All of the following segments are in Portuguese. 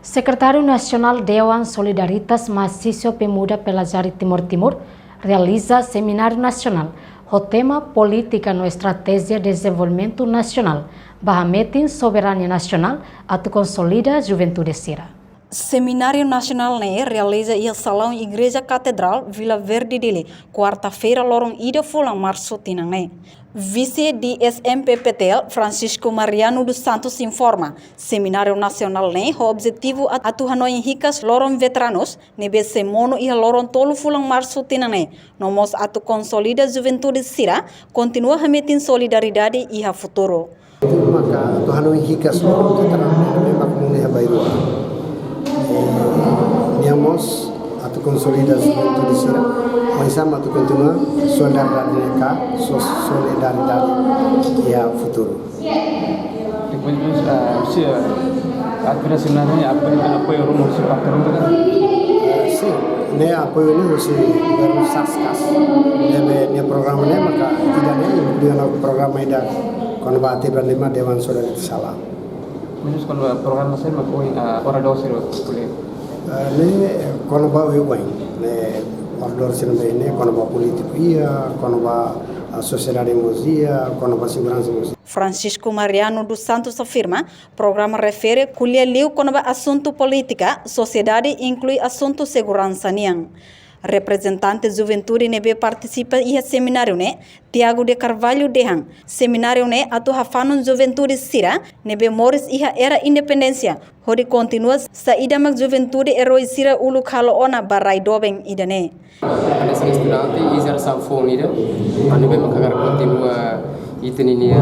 Secretário Nacional Dewan Solidaritas Mahasiswa Pemuda Pelajari Timur Timur realiza seminário nacional. O tema Política no Estratégia de Desenvolvimento Nacional, Bahametin Soberania Nacional, atu consolida a Juventude Sira. Seminário Nacional realiza ia Salão Igreja Catedral Vila Verde dele, quarta-feira, lorong ida fulang março tinang Vice DSM-PPTL Francisco Mariano dos Santos informa, Seminário Nacional o objetivo atu Hanoi Ricas lorong veteranos nebe semono ia lorong tolu fulang março tinang nomos atu consolida Juventude Sira, continua hametin solidariedade iha futuro. Maka atu Hanoi Ricas lorong veteranos nebe makmune bairua. Niamos atau konsolidasi Juventude Sira, mas sama atau continua solidariedade ya futuro. Depois aspiracionalnya apa yang apoio rumor si patrão kan? Sim, ne apoio ni usi baru saskas, ne program ni maka tidak ne dengan program ida konbati berlima Dewan Solidaritas Salam. Minus kalau program saya makoi orang dosi boleh. Ne konba uang, ne ordor sini ne konba politik iya, konba sociedade musia, konba segurança musia. Francisco Mariano dos Santos afirma, programa refere kuliah liu konba assunto política, sociedade inclui assunto segurança niang. Representante Juventude nebe participa ia seminário Tiago de Carvalho Dehang. Seminário atu hafanun Juventude Sira nebe Morris iha era independência. Hodi continua saída mag Juventude Heroi Sira ulu kalo ona barai dobeng idane. Ada estudante izar sanfon ida. Nebe makagar continua itininia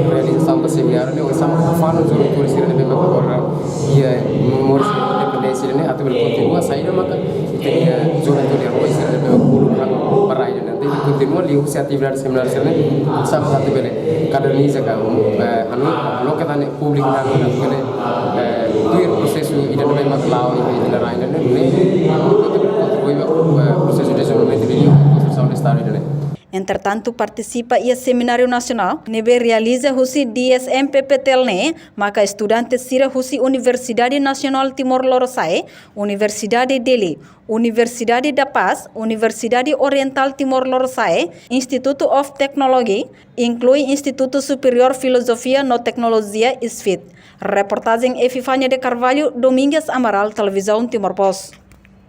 realização do seminário o sama hafanun Juventude Sira nebe makagar ia Morris independência atu continua saída maka itininia Juventude Heroi Sira nebe ulu kalo barai nanti continua liu atividade seminário sira sama satu bele kaderniza ka anu lokatan publik anu bele tuir prosesu ida nebe maklau ida raina ne contribui processo de desenvolvimento de construção do estado ida. Entretanto, participa ia Seminário Nacional, nebe realiza husi DSM-PPTL maka estudante sira husi Universidade Nacional Timor-Leste, Universidade Delhi, Universidade da Paz, Universidade Oriental Timor-Leste, Instituto of Technology, inclui Instituto Superior Filosofia no Tecnologia ISFIT. Reportagem Epifânia de Carvalho, Domingues Amaral, Televisão Timor Post.